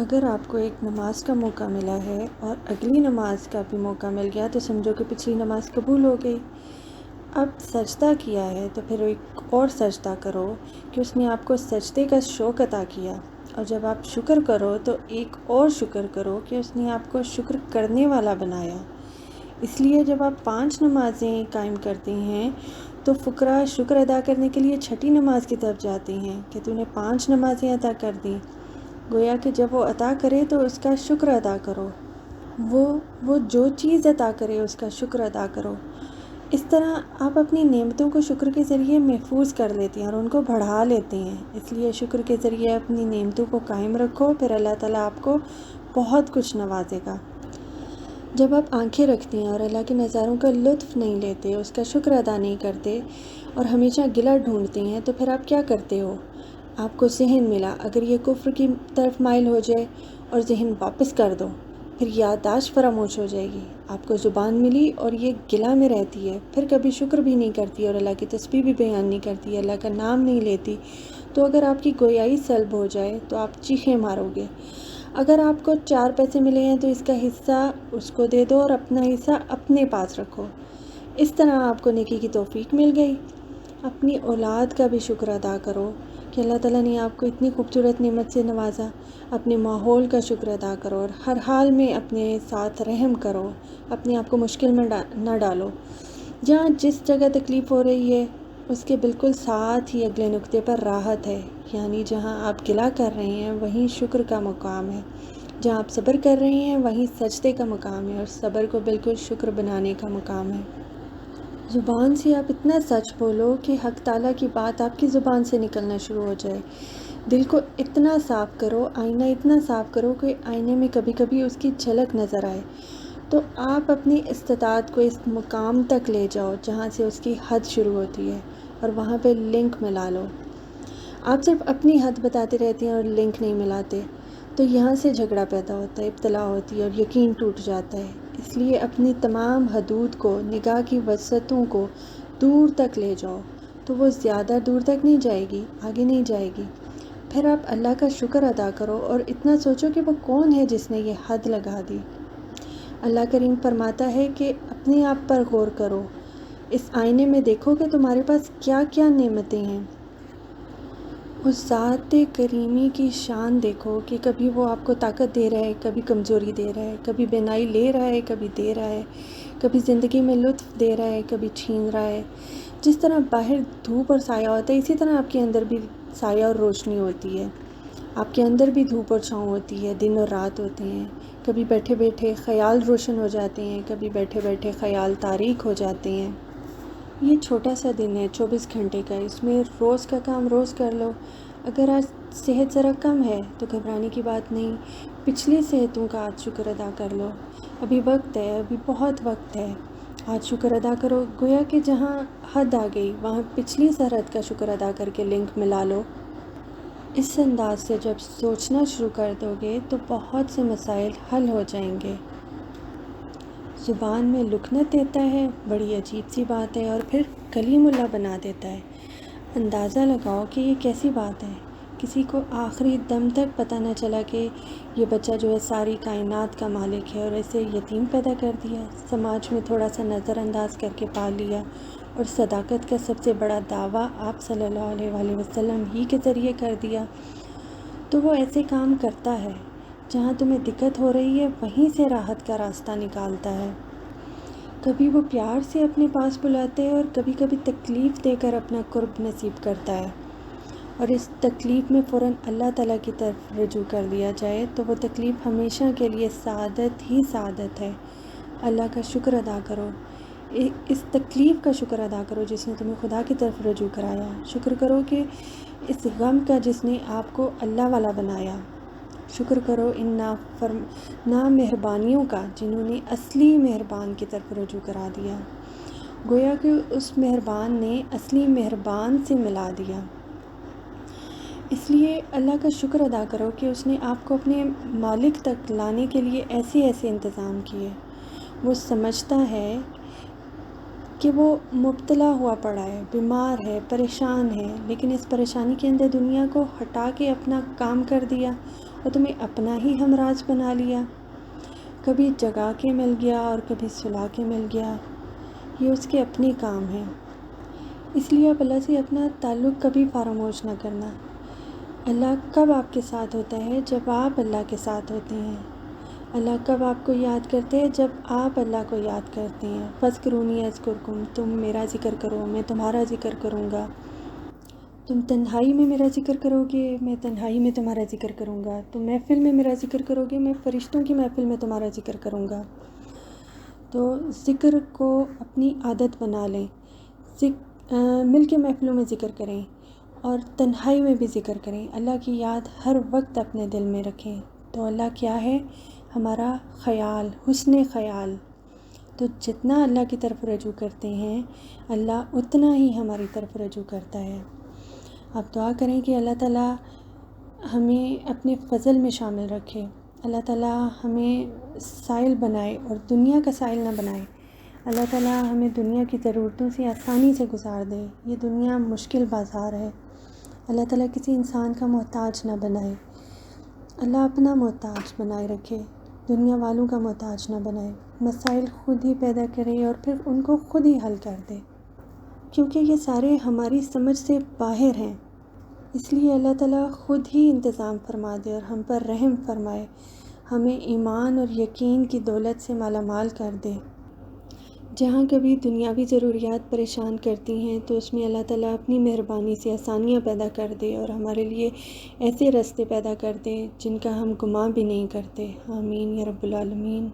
اگر آپ کو ایک نماز کا موقع ملا ہے اور اگلی نماز کا بھی موقع مل گیا تو سمجھو کہ پچھلی نماز قبول ہو گئی۔ اب سجدہ کیا ہے تو پھر ایک اور سجدہ کرو کہ اس نے آپ کو سجدے کا شوق عطا کیا، اور جب آپ شکر کرو تو ایک اور شکر کرو کہ اس نے آپ کو شکر کرنے والا بنایا۔ اس لیے جب آپ 5 نمازیں قائم کرتے ہیں تو فقراء شکر ادا کرنے کے لیے چھٹی نماز کی طرف جاتے ہیں کہ تو نے 5 نمازیں ادا کر دیں۔ گویا کہ جب وہ عطا کرے تو اس کا شکر ادا کرو، وہ جو چیز عطا کرے اس کا شکر ادا کرو۔ اس طرح آپ اپنی نعمتوں کو شکر کے ذریعے محفوظ کر لیتے ہیں اور ان کو بڑھا لیتے ہیں۔ اس لیے شکر کے ذریعے اپنی نعمتوں کو قائم رکھو، پھر اللہ تعالیٰ آپ کو بہت کچھ نوازے گا۔ جب آپ آنکھیں رکھتے ہیں اور اللہ کے نظاروں کا لطف نہیں لیتے، اس کا شکر ادا نہیں کرتے اور ہمیشہ گلہ ڈھونڈتے ہیں تو پھر آپ کیا کرتے ہو؟ آپ کو ذہن ملا، اگر یہ کفر کی طرف مائل ہو جائے اور ذہن واپس کر دو، پھر یادداشت فراموش ہو جائے گی۔ آپ کو زبان ملی اور یہ گلہ میں رہتی ہے، پھر کبھی شکر بھی نہیں کرتی اور اللہ کی تسبیح بھی بیان نہیں کرتی، اللہ کا نام نہیں لیتی، تو اگر آپ کی گویائی سلب ہو جائے تو آپ چیخیں مارو گے۔ اگر آپ کو 4 پیسے ملے ہیں تو اس کا حصہ اس کو دے دو اور اپنا حصہ اپنے پاس رکھو۔ اس طرح آپ کو نیکی کی توفیق مل گئی۔ اپنی اولاد کا بھی شکر ادا کرو کہ اللہ تعالیٰ نے آپ کو اتنی خوبصورت نعمت سے نوازا۔ اپنے ماحول کا شکر ادا کرو اور ہر حال میں اپنے ساتھ رحم کرو، اپنے آپ کو مشکل میں نہ ڈالو۔ جہاں جس جگہ تکلیف ہو رہی ہے اس کے بالکل ساتھ ہی اگلے نقطے پر راحت ہے، یعنی جہاں آپ گلہ کر رہے ہیں وہیں شکر کا مقام ہے، جہاں آپ صبر کر رہے ہیں وہیں سجدے کا مقام ہے، اور صبر کو بالکل شکر بنانے کا مقام ہے۔ زبان سے آپ اتنا سچ بولو کہ حق تعالیٰ کی بات آپ کی زبان سے نکلنا شروع ہو جائے۔ دل کو اتنا صاف کرو، آئینہ اتنا صاف کرو کہ آئینے میں کبھی کبھی اس کی جھلک نظر آئے، تو آپ اپنی استطاعت کو اس مقام تک لے جاؤ جہاں سے اس کی حد شروع ہوتی ہے اور وہاں پہ لنک ملا لو۔ آپ صرف اپنی حد بتاتے رہتے ہیں اور لنک نہیں ملاتے، تو یہاں سے جھگڑا پیدا ہوتا ہے، ابتلا ہوتی ہے اور یقین ٹوٹ جاتا ہے۔ اس لیے اپنی تمام حدود کو، نگاہ کی وسعتوں کو دور تک لے جاؤ، تو وہ زیادہ دور تک نہیں جائے گی، آگے نہیں جائے گی۔ پھر آپ اللہ کا شکر ادا کرو اور اتنا سوچو کہ وہ کون ہے جس نے یہ حد لگا دی۔ اللہ کریم فرماتا ہے کہ اپنے آپ پر غور کرو، اس آئینے میں دیکھو کہ تمہارے پاس کیا کیا نعمتیں ہیں۔ اس ذات کریمی کی شان دیکھو کہ کبھی وہ آپ کو طاقت دے رہا ہے، کبھی کمزوری دے رہا ہے، کبھی بینائی لے رہا ہے، کبھی دے رہا ہے، کبھی زندگی میں لطف دے رہا ہے، کبھی چھین رہا ہے۔ جس طرح باہر دھوپ اور سایہ ہوتا ہے، اسی طرح آپ کے اندر بھی سایہ اور روشنی ہوتی ہے۔ آپ کے اندر بھی دھوپ اور چھاؤں ہوتی ہے، دن اور رات ہوتے ہیں۔ کبھی بیٹھے بیٹھے خیال روشن ہو جاتے ہیں، کبھی بیٹھے بیٹھے خیال تاریک ہو جاتے ہیں۔ یہ چھوٹا سا دن ہے 24 گھنٹے کا، اس میں روز کا کام روز کر لو۔ اگر آج صحت ذرا کم ہے تو گھبرانے کی بات نہیں، پچھلی صحتوں کا آج شکر ادا کر لو۔ ابھی وقت ہے، ابھی بہت وقت ہے، آج شکر ادا کرو۔ گویا کہ جہاں حد آ گئی وہاں پچھلی سرحد کا شکر ادا کر کے لنک ملا لو۔ اس انداز سے جب سوچنا شروع کر دو گے تو بہت سے مسائل حل ہو جائیں گے۔ زبان میں لکنت دیتا ہے، بڑی عجیب سی بات ہے، اور پھر کلیم اللہ بنا دیتا ہے۔ اندازہ لگاؤ کہ یہ کیسی بات ہے۔ کسی کو آخری دم تک پتہ نہ چلا کہ یہ بچہ جو ہے ساری کائنات کا مالک ہے، اور اسے یتیم پیدا کر دیا، سماج میں تھوڑا سا نظر انداز کر کے پال لیا، اور صداقت کا سب سے بڑا دعویٰ آپ صلی اللہ علیہ وآلہ وسلم ہی کے ذریعے کر دیا۔ تو وہ ایسے کام کرتا ہے، جہاں تمہیں دقت ہو رہی ہے وہیں سے راحت کا راستہ نکالتا ہے۔ کبھی وہ پیار سے اپنے پاس بلاتے ہیں اور کبھی کبھی تکلیف دے کر اپنا قرب نصیب کرتا ہے، اور اس تکلیف میں فوراً اللہ تعالیٰ کی طرف رجوع کر دیا جائے تو وہ تکلیف ہمیشہ کے لیے سعادت ہی سعادت ہے۔ اللہ کا شکر ادا کرو، اس تکلیف کا شکر ادا کرو جس نے تمہیں خدا کی طرف رجوع کرایا۔ شکر کرو کہ اس غم کا جس نے آپ کو اللہ والا بنایا۔ شکر کرو ان نامہربانیوں کا جنہوں نے اصلی مہربان کی طرف رجوع کرا دیا۔ گویا کہ اس مہربان نے اصلی مہربان سے ملا دیا۔ اس لیے اللہ کا شکر ادا کرو کہ اس نے آپ کو اپنے مالک تک لانے کے لیے ایسے ایسے انتظام کیے۔ وہ سمجھتا ہے کہ وہ مبتلا ہوا پڑا ہے، بیمار ہے، پریشان ہے، لیکن اس پریشانی کے اندر دنیا کو ہٹا کے اپنا کام کر دیا اور تمہیں اپنا ہی ہمراز بنا لیا، کبھی جگا کے مل گیا اور کبھی سلا کے مل گیا، یہ اس کے اپنے کام ہیں۔ اس لیے آپ اللہ سے اپنا تعلق کبھی فراموش نہ کرنا۔ اللہ کب آپ کے ساتھ ہوتا ہے؟ جب آپ اللہ کے ساتھ ہوتے ہیں۔ اللہ کب آپ کو یاد کرتے ہیں؟ جب آپ اللہ کو یاد کرتے ہیں۔ فَاذْكُرُونِی أَذْكُرْكُمْ، تم میرا ذکر کرو میں تمہارا ذکر کروں گا۔ تم تنہائی میں میرا ذکر کرو گے، میں تنہائی میں تمہارا ذکر کروں گا۔ تم محفل میں میرا ذکر کرو گے، میں فرشتوں کی محفل میں تمہارا ذکر کروں گا۔ تو ذکر کو اپنی عادت بنا لیں، مل کے محفلوں میں ذکر کریں اور تنہائی میں بھی ذکر کریں۔ اللہ کی یاد ہر وقت اپنے دل میں رکھیں۔ تو اللہ کیا ہے؟ ہمارا خیال، حسن خیال۔ تو جتنا اللہ کی طرف رجوع کرتے ہیں اللہ اتنا ہی ہماری طرف رجوع کرتا ہے۔ آپ دعا کریں کہ اللہ تعالیٰ ہمیں اپنے فضل میں شامل رکھے، اللہ تعالیٰ ہمیں سائل بنائے اور دنیا کا سائل نہ بنائے۔ اللہ تعالیٰ ہمیں دنیا کی ضرورتوں سے آسانی سے گزار دے۔ یہ دنیا مشکل بازار ہے، اللہ تعالیٰ کسی انسان کا محتاج نہ بنائے، اللہ اپنا محتاج بنائے رکھے، دنیا والوں کا محتاج نہ بنائے۔ مسائل خود ہی پیدا کرے اور پھر ان کو خود ہی حل کر دے، کیونکہ یہ سارے ہماری سمجھ سے باہر ہیں۔ اس لیے اللہ تعالیٰ خود ہی انتظام فرما دے اور ہم پر رحم فرمائے، ہمیں ایمان اور یقین کی دولت سے مالا مال کر دے۔ جہاں کبھی دنیاوی ضروریات پریشان کرتی ہیں تو اس میں اللہ تعالیٰ اپنی مہربانی سے آسانیاں پیدا کر دے اور ہمارے لیے ایسے راستے پیدا کر دے جن کا ہم گمان بھی نہیں کرتے۔ آمین یا رب العالمین۔